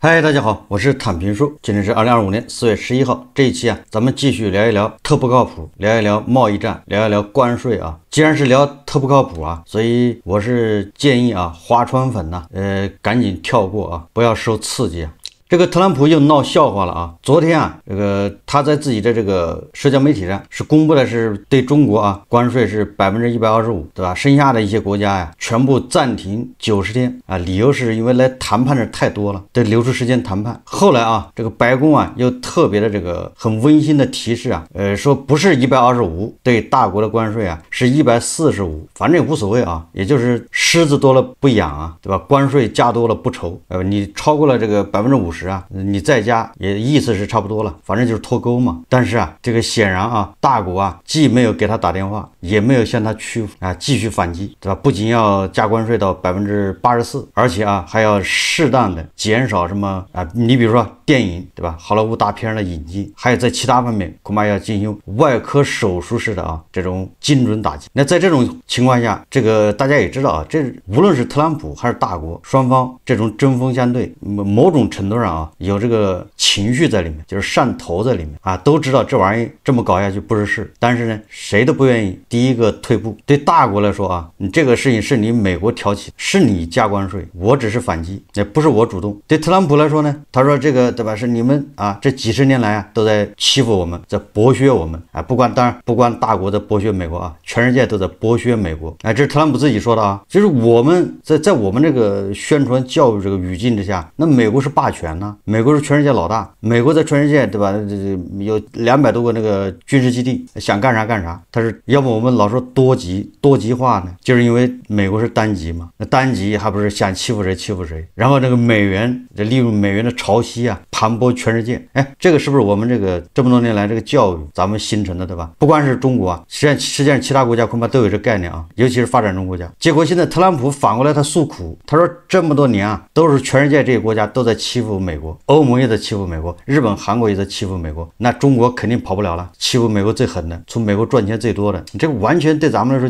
嗨，大家好，我是坦平叔。今天是2025年4月11号。这一期咱们继续聊一聊特不靠谱，聊一聊贸易战，聊一聊关税啊。既然是聊特不靠谱啊，所以我是建议划船粉赶紧跳过啊，不要受刺激啊。这个特朗普又闹笑话了啊！昨天他在自己的这个社交媒体上是公布的是对中国关税是125%，对吧？剩下的一些国家全部暂停90天啊，理由是因为来谈判的太多了，得留出时间谈判。后来这个白宫又特别的这个很温馨的提示说不是125对大国的关税是145，反正也无所谓也就是虱子多了不痒对吧？关税加多了不愁，你超过了这个50%。你再加也意思是差不多了，反正就是脱钩嘛。但是这个显然大国既没有给他打电话，也没有向他屈服继续反击，对吧？不仅要加关税到84%，而且还要适当的减少什么你比如说电影，对吧？好莱坞大片的引进，还有在其他方面恐怕要进行外科手术式的这种精准打击。那在这种情况下，这个大家也知道这无论是特朗普还是大国，双方这种针锋相对，某种程度上有这个情绪在里面，就是上头在里面都知道这玩意这么搞下去不是事，但是呢，谁都不愿意第一个退步。对大国来说你这个事情是你美国挑起，是你加关税，我只是反击，也不是我主动。对特朗普来说呢，他说这个对吧，是你们这几十年来都在欺负我们，在剥削我们当然不光大国在剥削美国全世界都在剥削美国这是特朗普自己说的就是我们在我们这个宣传教育这个语境之下，那美国是霸权美国是全世界老大，美国在全世界对吧有200多个那个军事基地，想干啥干啥。但是要不我们老说多极化呢，就是因为美国是单极嘛，那单极还不是想欺负谁欺负谁，然后这个美元利用美元的潮汐盘剥全世界。这个是不是我们这么多年来这个教育咱们形成的，对吧？不光是中国实际上其他国家恐怕都有这概念尤其是发展中国家。结果现在特朗普反过来他诉苦，他说这么多年都是全世界这些国家都在欺负美国，欧盟也在欺负美国，日本韩国也在欺负美国，那中国肯定跑不了了，欺负美国最狠的，从美国赚钱最多的，这个完全对咱们来说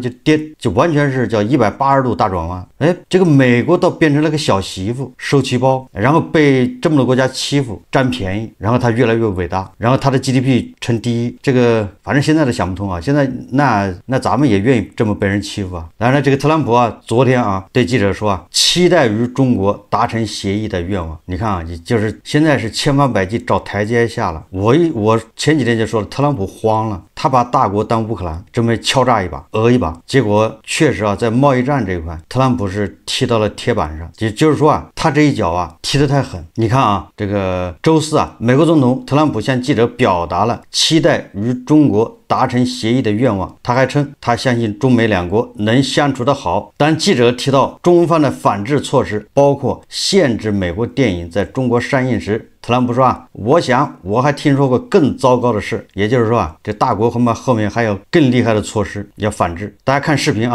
就完全是叫180度大转弯。这个美国倒变成了个小媳妇受气包，然后被这么多国家欺负占便宜，然后他越来越伟大，然后他的 GDP 成第一，这个反正现在都想不通现在那咱们也愿意这么被人欺负当然这个特朗普昨天对记者说期待与中国达成协议的愿望。你看就是现在是千方百计找台阶下了。我前几天就说了，特朗普慌了，他把大国当乌克兰，准备敲诈一把讹一把，结果确实在贸易战这一块特朗普是踢到了铁板上，也就是说他这一脚踢得太狠。你看这个周四美国总统特朗普向记者表达了期待与中国达成协议的愿望，他还称他相信中美两国能相处得好。当记者提到中方的反制措施包括限制美国电影在中国上映时，特朗普说我想我还听说过更糟糕的事，也就是说这大国恐怕后面还有更厉害的措施要反制。大家看视频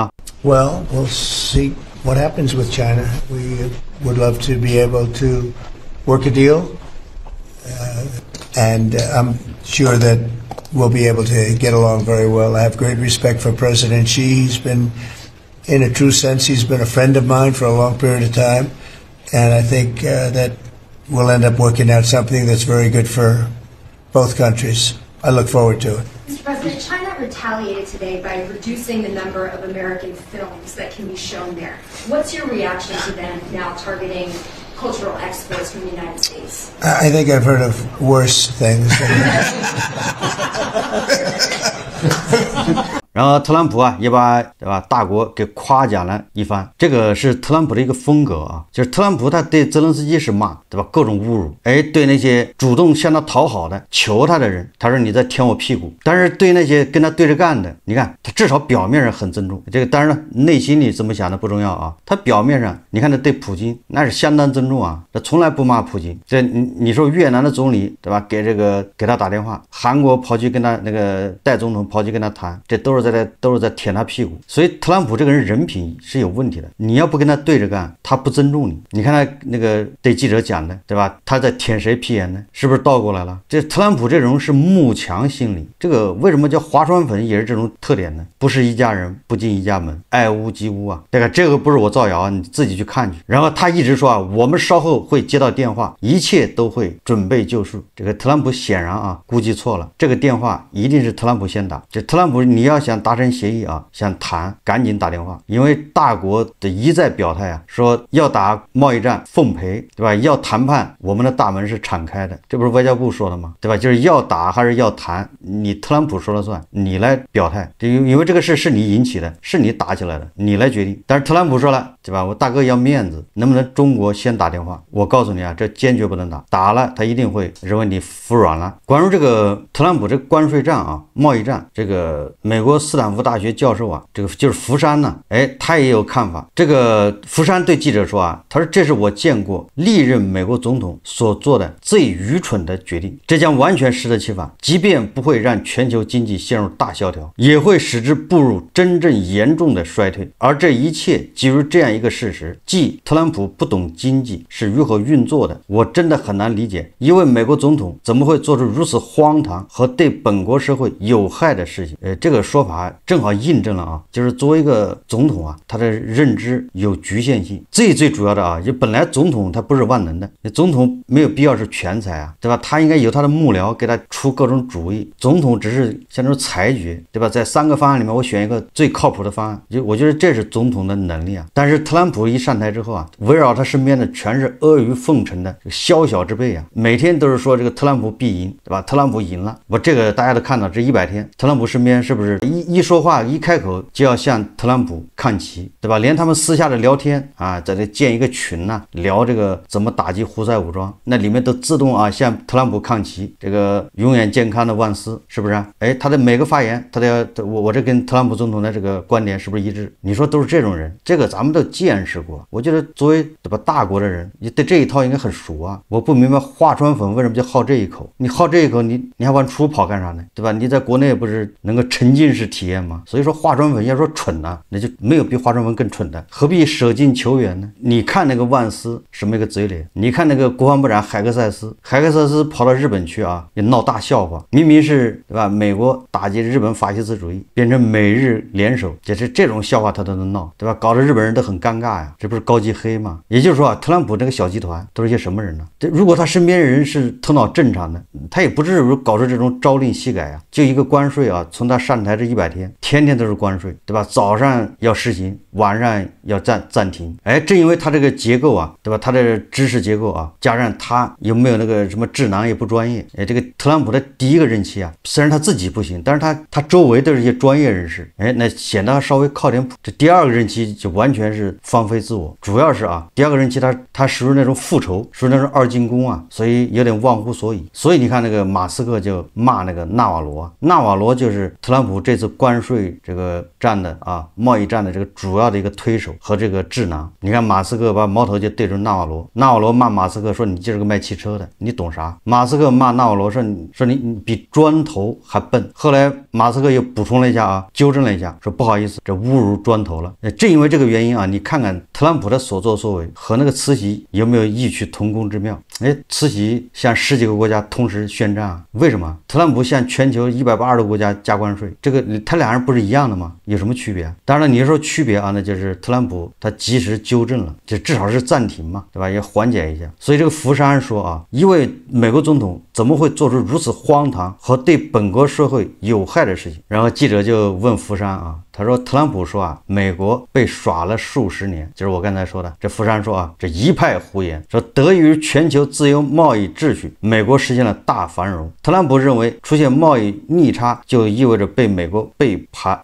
Well, we'll see what happens with China. We would love to be able to work a deal, and I'm sure that we'll be able to get along very well. I have great respect for President Xi. He's been, in a true sense, he's been a friend of mine for a long period of time, and I think that we'll end up working out something that's very good for both countries. I look forward to it. Mr. President, China retaliated today by reducing the number of American films that can be shown there. What's your reaction to them now targeting cultural exports from the United States? I think I've heard of worse things than that. 然后特朗普也把对吧大国给夸奖了一番，这个是特朗普的一个风格就是特朗普他对泽连斯基是骂，对吧？各种侮辱，对那些主动向他讨好的求他的人，他说你在舔我屁股。但是对那些跟他对着干的，你看他至少表面上很尊重，这个当然了，内心里怎么想的不重要他表面上你看他对普京那是相当尊重他从来不骂普京。这你说越南的总理对吧给他打电话，韩国跑去跟他那个代总统跑去跟他谈，这都是是在舔他屁股。所以特朗普这个人人品是有问题的，你要不跟他对着干，他不尊重你。你看他那个对记者讲的，对吧？他在舔谁屁眼呢？是不是倒过来了？这特朗普这种是慕强心理，这个为什么叫划船粉也是这种特点呢？不是一家人不进一家门，爱屋及乌啊。这个不是我造谣啊，你自己去看去。然后他一直说啊，我们稍后会接到电话，一切都会准备就绪。这个特朗普显然啊估计错了，这个电话一定是特朗普先打。这特朗普你要想达成协议啊，想谈赶紧打电话，因为大国的一再表态啊，说要打贸易战奉陪，对吧？要谈判，我们的大门是敞开的，这不是外交部说的吗？对吧？就是要打还是要谈，你特朗普说了算，你来表态，因为这个事是你引起的，是你打起来的，你来决定。但是特朗普说了，对吧？我大哥要面子，能不能中国先打电话？我告诉你啊，这坚决不能打，打了他一定会认为你服软了。关于这个特朗普这个关税战啊、贸易战，这个美国斯坦福大学教授啊，这个就是福山呢，他也有看法。这个福山对记者说啊，他说这是我见过历任美国总统所做的最愚蠢的决定，这将完全适得其反，即便不会让全球经济陷入大萧条，也会使之步入真正严重的衰退。而这一切基于这样一个事实，即特朗普不懂经济是如何运作的。我真的很难理解一位美国总统怎么会做出如此荒唐和对本国社会有害的事情。这个说法正好印证了啊，就是作为一个总统啊，他的认知有局限性。最主要的啊，就本来总统他不是万能的，总统没有必要是全才啊，对吧？他应该有他的幕僚给他出各种主意，总统只是像这种裁决，对吧？在3个方案里面我选一个最靠谱的方案，我觉得这是总统的能力啊。但是特朗普一上台之后啊，围绕他身边的全是阿谀奉承的宵小之辈啊，每天都是说这个特朗普必赢，对吧？特朗普赢了，这个大家都看到，这100天特朗普身边是不是一说话一开口就要向特朗普看齐，对吧？连他们私下的聊天啊，在这建一个群啊，聊这个怎么打击胡塞武装，那里面都自动啊向特朗普看齐，这个永远健康的万斯，是不是啊？他的每个发言他都要我这跟特朗普总统的这个观点是不是一致？你说都是这种人，这个咱们都见识过。我觉得作为对吧大国的人，你对这一套应该很熟啊。我不明白划船粉为什么就好这一口，你好这一口你还往出跑干啥呢？对吧？你在国内不是能够沉浸式体验吗？所以说划船粉要说蠢啊，那就没有比划船粉更蠢的，何必舍近求远呢？你看那个万斯什么一个嘴脸，你看那个国防部长海克塞斯跑到日本去啊，也闹大笑话，明明是对吧？美国打击日本法西斯主义，变成美日联手，就是这种笑话他都能闹，对吧？搞得日本人都很尴尬呀，这不是高级黑吗？也就是说啊，特朗普这个小集团都是些什么人呢？如果他身边人是头脑正常的，他也不至于搞出这种朝令夕改啊。就一个关税啊，从他上台这100天，天天都是关税，对吧？早上要实行，晚上要暂停。正因为他这个结构啊，对吧？他的知识结构啊，加上他有没有那个什么智囊也不专业。这个特朗普的第一个任期啊，虽然他自己不行，但是他周围都是一些专业人士，那显得他稍微靠点谱。这第2个任期就完全是放飞自我，主要是啊，第2个任期他属于那种复仇，属于那种二进宫啊，所以有点忘乎所以。所以你看那个马斯克就骂那个纳瓦罗就是特朗普这次关税这个战的啊，贸易战的这个主要的一个推手和这个智囊。你看马斯克把矛头就对准纳瓦罗骂马斯克说你就是个卖汽车的，你懂啥？马斯克骂纳瓦罗说你比砖头还笨。后来马斯克又补充了一下啊，纠正了一下，说不好意思，这侮辱砖头了。正因为这个原因啊，你看看特朗普的所作所为和那个慈禧有没有异曲同工之妙？慈禧向10几个国家同时宣战啊，为什么？特朗普向全球180个国家加关税，这个他俩人不是一样的吗？有什么区别？当然了，你说区别啊，那就是特朗普他及时纠正了，就至少是暂停嘛，对吧？也缓解一下。所以这个福山说啊，一位美国总统怎么会做出如此荒唐和对本国社会有害的事情？然后记者就问福山啊，他说特朗普说啊，美国被耍了数十年，就是我刚才说的。这福山说啊，这一派胡言，说得益于全球自由贸易秩序，美国实现了大繁荣。特朗普认为出现贸易逆差就意味着被美国被盘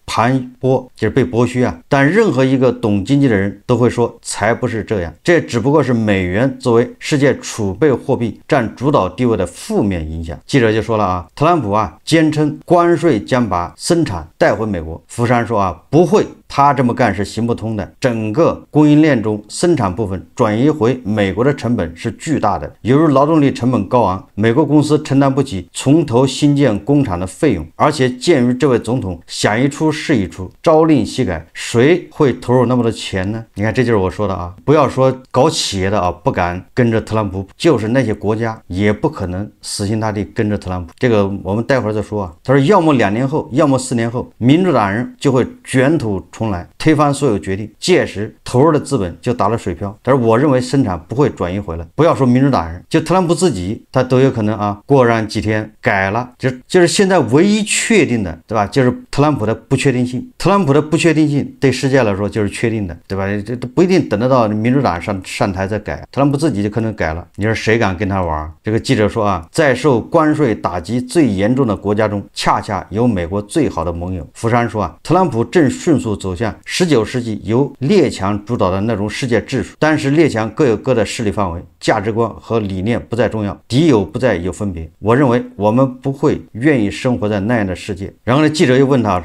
剥，就是被剥削啊。但任何一个懂经济的人都会说，才不是这样，这只不过是美元作为世界储备货币占主导地位的负面影响。记者就说了啊，特朗普啊坚称关税将把生产带回美国。福山说啊，不会他这么干是行不通的。整个供应链中生产部分转移回美国的成本是巨大的，由于劳动力成本高昂，美国公司承担不起从头新建工厂的费用，而且鉴于这位总统想一出是一出，朝令夕改，谁会投入那么多钱呢？你看，这就是我说的啊，不要说搞企业的啊不敢跟着特朗普，就是那些国家也不可能死心塌地跟着特朗普。这个我们待会儿再说啊。他说，要么2年后，要么4年后，民主党人就会卷土重来，推翻所有决定，届时投入的资本就打了水漂。但是我认为生产不会转移回来，不要说民主党人，就特朗普自己他都有可能啊过上几天改了，就是现在唯一确定的，对吧？就是特朗普的不确定性。特朗普的不确定性对世界来说就是确定的，对吧？这不一定等得到民主党上台再改，特朗普自己就可能改了。你说谁敢跟他玩？这个记者说啊，在受关税打击最严重的国家中，恰恰有美国最好的盟友。福山说啊，特朗普正迅速走向19世纪由列强主导的那种世界秩序，但是列强各有各的势力范围、价值观和理念不再重要，敌友不再有分别。我认为我们不会愿意生活在那样的世界。然后呢，记者又问他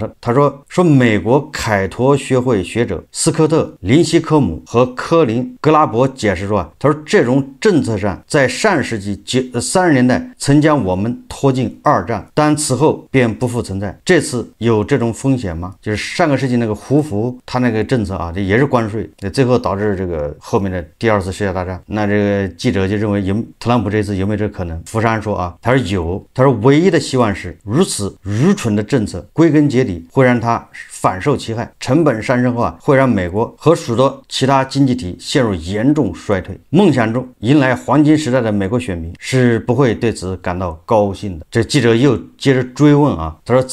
说美国凯陀学会学者斯科特·林西科姆和科林·格拉伯解释说啊，他说这种政策上在上世纪30年代曾将我们拖进2战，但此后便不复存在。这次有这种风险吗？就是上个世纪那个胡佛他那个政策啊，这也是关税，最后导致这个后面的第2次世界大战。那这个记者就认为特朗普这次有没有这个可能？福山说啊，他说有，他说唯一的希望是如此愚蠢的政策归根结底会让他反受其害，成本上升后啊，会让美国和许多其他经济体陷入严重衰退。梦想中迎来黄金时代的美国选民是不会对此感到高兴的。这记者又接着追问啊，他说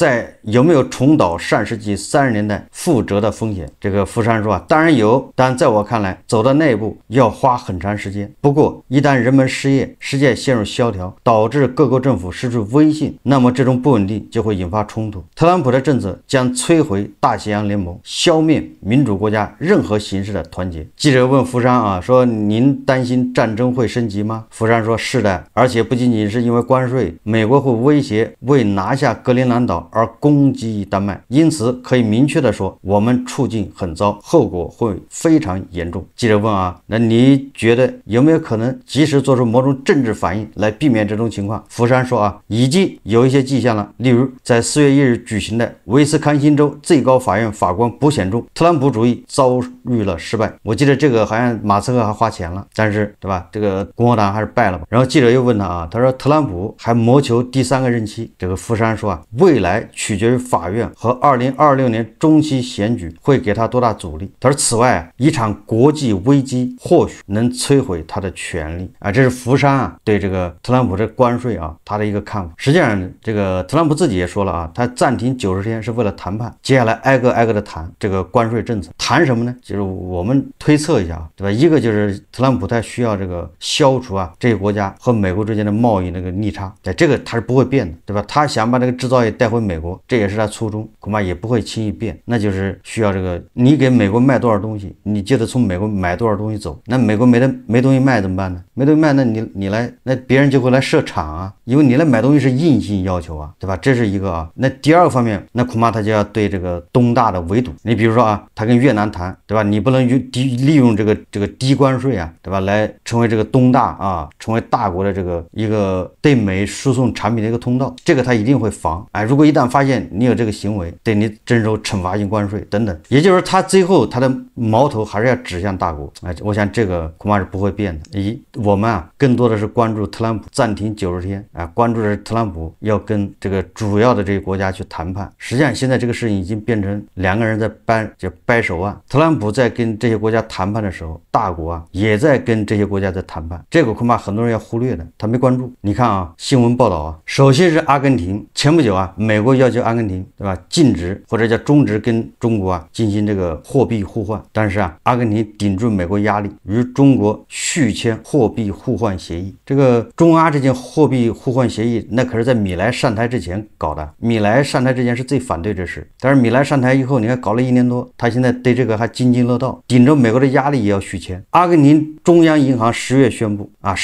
有没有重蹈上世纪30年代覆辙的风险？这个福山说啊，当然有，但在我看来，走到那一步要花很长时间。不过，一旦人们失业，世界陷入萧条，导致各国政府失去威信，那么这种不稳定就会引发冲突。特朗普的政策将摧毁大西洋联盟，消灭民主国家任何形式的团结。记者问福山啊，说您担心战争会升级吗？福山说是的，而且不仅仅是因为关税，美国会威胁为拿下格陵兰岛而攻击丹麦，因此可以明确的说，我们处境很糟，后果会非常严重。记者问啊，那你觉得有没有可能及时做出某种政治反应来避免这种情况？福山说啊，已经有一些迹象了，例如在4月1日举行的威斯康星州最高法院法官补选中，特朗普主义遭遇了失败。我记得这个好像马斯克还花钱了，但是对吧，这个共和党还是败了吧。然后记者又问他啊，他说特朗普还谋求第3个任期。这个福山说啊，未来取决于法院和2026年中期选举会给他多大阻力。他说此外啊，一场国际危机或许能摧毁他的权利啊。这是福山啊对这个特朗普的关税啊他的一个看法。实际上这个特朗普自己也说了啊，他暂停90天是为了谈判，接下来挨个的谈这个关税政策。谈什么呢？就是我们推测一下啊，对吧？一个就是特朗普他需要这个消除啊这些国家和美国之间的贸易那个逆差，这个他是不会变的，对吧？他想把这个制造业带回美国，这也是他初衷，恐怕也不会轻易变。那就是需要这个你给美国卖多少东西，你就得从美国买多少东西走。那美国没东西卖怎么办呢？没东西卖，那你来，那别人就会来设厂啊，因为你来买东西是硬性要求啊，对吧？这是一个啊。那第2个方面，那恐怕他就要对这个东大的围堵。你比如说啊，他跟越南谈，对吧？你不能利用这个低关税啊，对吧？来成为这个东大啊，成为大国的这个一个对美输送产品的一个通道，这个他一定会防。哎，如果一旦发现你有这个行为，对你征收惩罚性关税等等，也就是他最后他的矛头还是要指向大国。哎，我想这个恐怕是不会变的。我们啊更多的是关注特朗普暂停90天啊，关注的是特朗普要跟这个主要的这些国家去谈判。实际上现在这个事情已经变成2个人在掰手腕。特朗普在跟这些国家谈判的时候，大国啊也在跟这些国家在谈判，这个恐怕很多人要忽略的，他没关注。你看啊，新闻报道啊，首先是阿根廷，前不久啊，美国要求阿根廷，对吧，禁止或者叫终止跟中国啊进行这个货币互换，但是啊，阿根廷顶住美国压力，与中国续签货币互换协议。这个中阿之间货币互换协议，那可是在米莱上台之前搞的。米莱上台之前是最反对这事，但是米莱上台以后，你看搞了1年多，他现在对这个还津津乐道，顶着美国的压力也要续签。阿根廷中央银行10日宣布啊，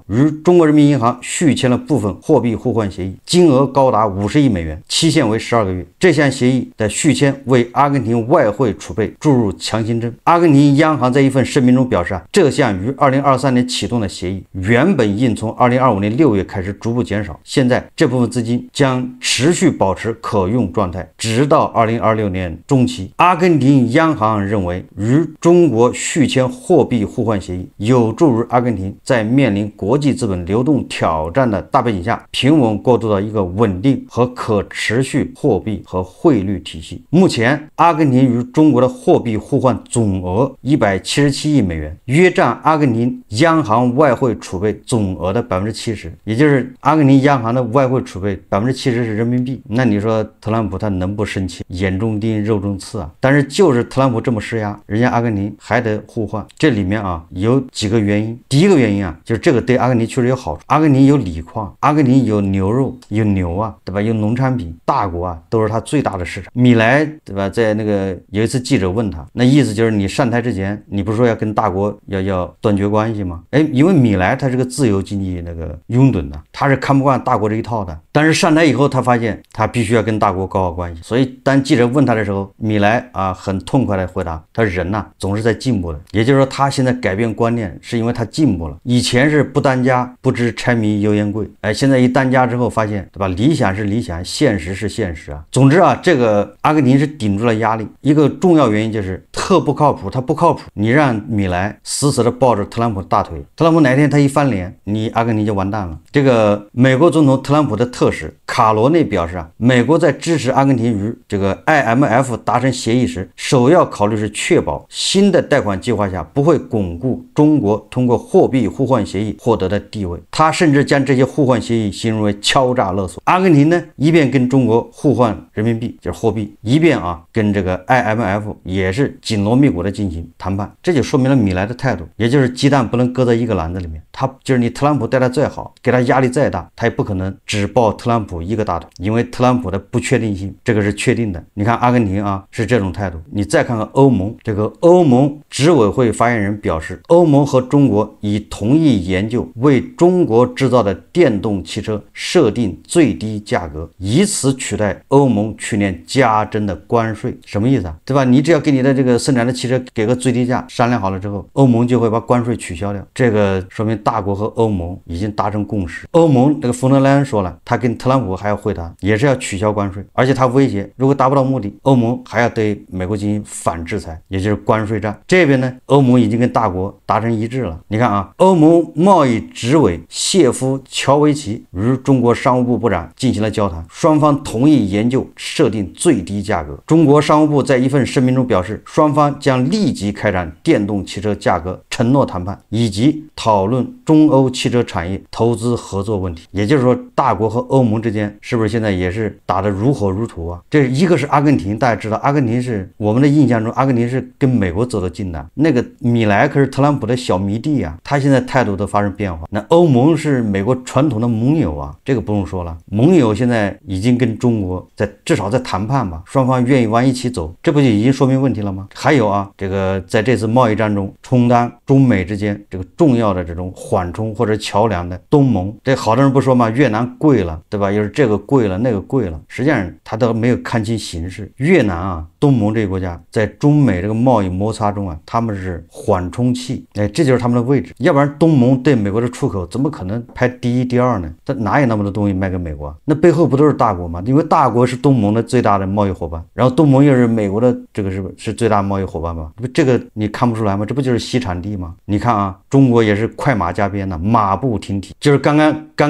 与中国人民银行续签了部分货币互换协议，金额高达50亿美元，其期限为12个月。这项协议的续签为阿根廷外汇储备注入强心针。阿根廷央行在一份声明中表示这项于2023年启动的协议原本应从2025年6月开始逐步减少，现在这部分资金将持续保持可用状态，直到2026年中期。阿根廷央行认为，与中国续签货币互换协议有助于阿根廷在面临国际资本流动挑战的大背景下，平稳过渡到一个稳定和可持续货币和汇率体系。目前，阿根廷与中国的货币互换总额177亿美元，约占阿根廷央行外汇储备总额的70%，也就是阿根廷央行的外汇储备70%是人民币。那你说特朗普他能不生气？眼中钉肉中刺啊！但是就是特朗普这么施压，人家阿根廷还得互换。这里面有几个原因。第一个原因就是这个对阿根廷确实有好处。阿根廷有锂矿，阿根廷有牛肉，有牛对吧？有农产品，大国都是他最大的市场。米莱对吧？在那个有一次记者问他，那意思就是你上台之前，你不是说要跟大国要断绝关系吗？因为米莱他是个自由经济那个拥趸的，他是看不惯大国这一套的。但是上台以后，他发现他必须要跟大国搞好关系，所以当记者问他的时候，米莱很痛快的回答，他人总是在进步的。也就是说，他现在改变观念是因为他进步了。以前是不当家不知柴米油盐贵，现在一当家之后发现，对吧？理想是理想，现实是现实总之这个阿根廷是顶住了压力。一个重要原因就是特不靠谱，他不靠谱，你让米莱死死的抱着特朗普大腿，特朗普哪天他一翻脸，你阿根廷就完蛋了。这个美国总统特朗普的特使卡罗内表示美国在支持阿根廷与这个 IMF 达成协议时，首要考虑是确保新的贷款计划下不会巩固中国通过货币互换协议获得的地位。他甚至将这些互换协议形容为敲诈勒索。阿根廷呢，一边跟中国互换人民币，就是货币，一边跟这个 IMF 也是紧锣密鼓的进行谈判。这就说明了米莱的态度，也就是鸡蛋不能搁在一个篮子里面。他就是你特朗普待他再好，给他压力再大，他也不可能只抱特朗普一个大腿，因为特朗普的不确定性，这个是确定的。你看阿根廷是这种态度。你再看看欧盟，这个欧盟执委会发言人表示，欧盟和中国已同意研究为中国制造的电动汽车设定最低价格，以此取代欧盟去年加征的关税。什么意思对吧？你只要给你的这个生产的汽车给个最低价，商量好了之后，欧盟就会把关税取消掉。这个说明大国和欧盟已经达成共识。欧盟这个冯德莱恩说了，他跟特朗普还要会谈，也是要取消关税，而且他威胁，如果达不到目的，欧盟还要对美国进行反制裁，也就是关税战。这边呢，欧盟已经跟大国达成一致了。你看欧盟贸易执委谢夫乔维奇与中国商务部部长进行了交谈，双方同意研究设定最低价格。中国商务部在一份声明中表示，双方将立即开展电动汽车价格承诺谈判，以及讨论中欧汽车产业投资合作问题。也就是说，大国和欧盟之间是不是现在也是打得如火如荼这一个是阿根廷，大家知道阿根廷是我们的印象中，阿根廷是跟美国走得近的，那个米莱可是特朗普的小迷弟他现在态度都发生变化。那欧盟是美国传统的盟友这个不用说了，盟友现在已经跟中国至少在谈判吧，双方愿意往一起走，这不就已经说明问题了吗？还有这个在这次贸易战中充当中美之间这个重要的这种缓冲或者桥梁的东盟，这好多人不说嘛，越南贵了对吧？又是这个贵了那个贵了，实际上他都没有看清形势。越南东盟这个国家在中美这个贸易摩擦中他们是缓冲器，这就是他们的位置。要不然东盟对美国的出口怎么可能排第一第二呢？他哪有那么多东西卖给美国那背后不都是大国吗？因为大国是东盟的最大的贸易伙伴，然后东盟又是美国的这个是最大贸易伙伴吗？这个你看不出来吗？这不就是西产地吗？你看中国也是快马加鞭马不停蹄。就是刚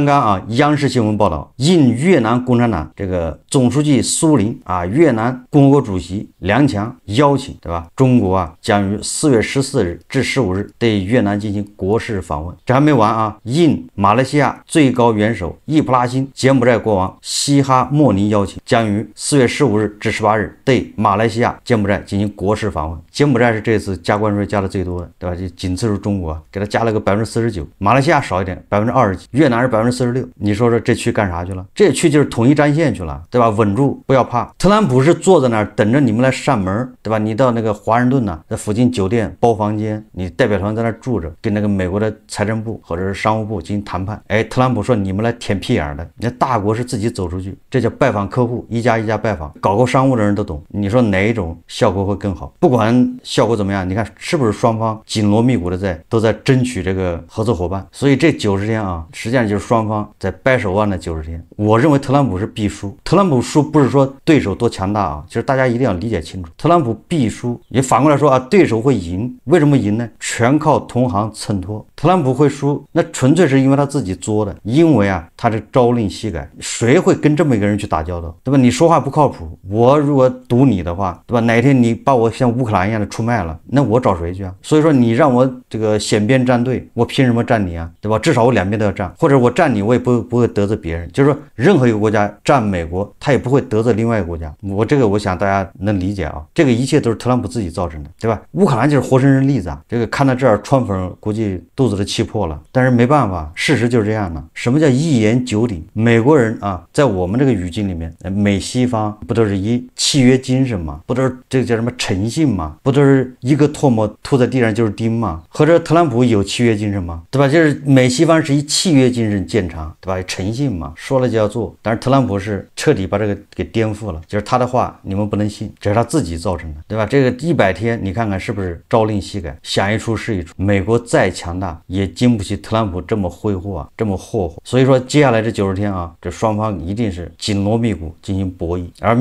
刚央视新闻报道，应越南共产党这个总书记苏林越南共和国主席梁强邀请，对吧？中国将于4月14日至15日对越南进行国事访问。这还没完应马来西亚最高元首易卜拉欣、柬埔寨国王西哈莫尼邀请，将于4月15日至18日对马来西亚、柬埔寨进行国事访问。柬埔寨是这次加关税加的最多的，对吧？仅次于中国，给他加了个49%，马来西亚少一点20%几，越南是46%。你说说这去干啥去了？这去就是统一战线去了，对吧？稳住，不要怕。特朗普是坐在那儿等着你们来扇门，对吧？你到那个华盛顿呢，在附近酒店包房间，你代表团在那住着，跟那个美国的财政部或者是商务部进行谈判。哎，特朗普说你们来舔屁眼的，那大国是自己走出去，这叫拜访客户，一家一家拜访。搞过商务的人都懂，你说哪一种效果会更好？不管效果怎么样，你看是不是双方紧锣密鼓的都在争取这个合作伙伴？所以这90天啊，实际上就是双方在掰手腕的90天。我认为特朗普是必输，特朗普输不是说对手多强大啊，其实大家一定要理解清楚，特朗普必输。也反过来说啊，对手会赢，为什么赢呢？全靠同行衬托。特朗普会输，那纯粹是因为他自己作的，因为啊，他是朝令夕改，谁会跟这么一个人去打交道，对吧？你说话不靠谱，我如果赌你的话，对吧？哪天你把我像乌克兰一样的出卖了，那我找谁去啊？所以说你让我这个选边站队，我凭什么站你啊？对吧？至少我两边都要站，或者我站你，我也不会得罪别人。就是说，任何一个国家站美国，他也不会得罪另外一个国家。我想大家能理解啊，这个一切都是特朗普自己造成的，对吧？乌克兰就是活生生例子啊。这个看到这儿，川粉估计肚子都气破了，但是没办法，事实就是这样的。什么叫一言九鼎？美国人啊，在我们这个语境里面，美西方不都是一契约精神吗？不都是这个叫什么诚信吗？不都是一个唾沫吐在地上就是钉吗？或者特朗普有契约精神吗？对吧？就是美西方是以契约精神见长，对吧？诚信嘛，说了就要做。但是特朗普是彻底把这个给颠覆了，就是他的话你们不能信，这是他自己造成的，对吧？这个100天你看看是不是朝令夕改，想一出是一出。美国再强大也经不起特朗普这么挥霍啊，这么霍霍。所以说接下来这90天啊，这双方一定是紧锣密鼓进行博弈。而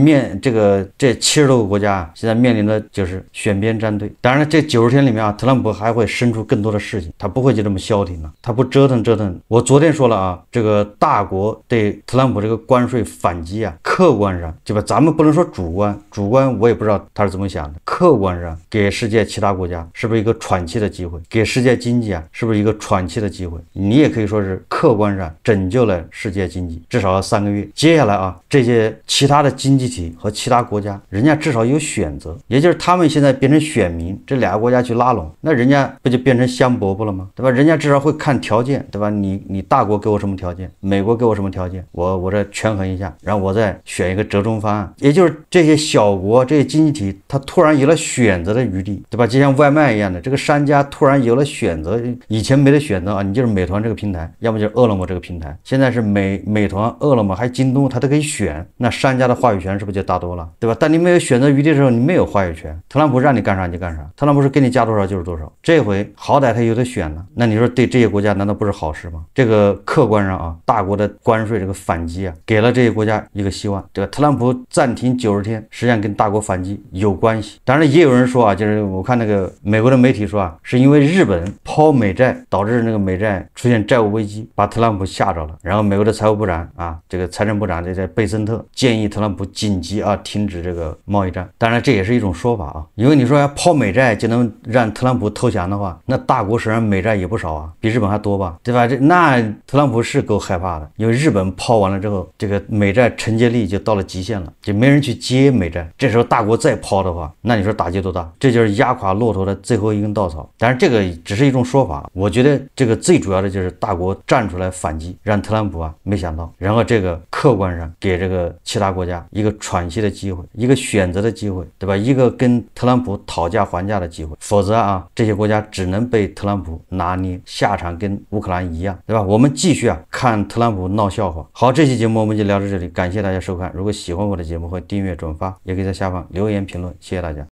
这70多个国家现在面临的就是选边站队。当然了，这90天里面啊，特朗普还会生出更多的事情，他不会就这么消停了，他不折腾。我昨天说了啊，这个大国对特朗普这个关税反击啊，客观上对吧？咱们不能说主观我也不知道他是怎么想的。客观上给世界其他国家是不是一个喘气的机会？给世界经济啊，是不是一个喘气的机会？你也可以说是客观上拯救了世界经济，至少要3个月。接下来啊，这些其他的经济体和其他国家，人家至少有选择，也就是他们现在变成选民，这2个国家去拉拢，那人家不就变成香饽饽了吗？对吧？人家至少会看条件，对吧？你大国给我什么条件，美国给我什么条件，我这权衡一下，然后我再选一个折中方案。也就是这些小国这些经济体，它突然有了选择的余地，对吧？就像外卖一样的，这个商家突然有了选择，以前没得选择啊，你就是美团这个平台，要么就是饿了么这个平台，现在是美团、饿了么还京东，它都可以选，那商家的话语权是不是就大多了，对吧？但你没有选择余地的时候，你没有话语权。特朗普让你干啥你就干啥，特朗普是给你加多少就是多少，这回好歹他有的选了，那你说对这些国家难道不是好事吗？这个客观上啊，大国的关税这个反击啊，给了这些国家一个希望，对吧？特朗普暂停90天，实际上跟大国反击有关系。当然也有人说啊，就是我看那个美国的媒体说啊，是因为日本抛美债导致那个美债出现债务危机，把特朗普吓着了。然后美国的财务部长啊，这个财政部长这个贝森特建议特朗普紧急啊停止这个贸易战。当然这也是一种说法啊，因为你说要抛美债就能让特朗普投降的话，那大国手上美债也不少啊，比日本还多吧，对吧？那特朗普是够害怕的，因为日本抛完了之后，这个美债承接力就到了极限了，就没人去接美债。这时候大国再抛的话，那你说打击多大？这就是压垮骆驼的最后一根稻草。当然这个只是一种说法，我觉得这个最主要的就是大国站出来反击，让特朗普啊没想到，然后这个客观上给这个其他国家一个喘息的机会，一个选择的机会，对吧？一个跟特朗普讨价还价的机会，否则啊这些国家只能被特朗普拿捏，下场跟乌克兰一样，对吧？我们继续啊看特朗普闹笑话。好，这期节目我们就聊到这里，感谢大家收看。如果喜欢我的节目，会订阅转发，也可以在下方留言评论，谢谢大家。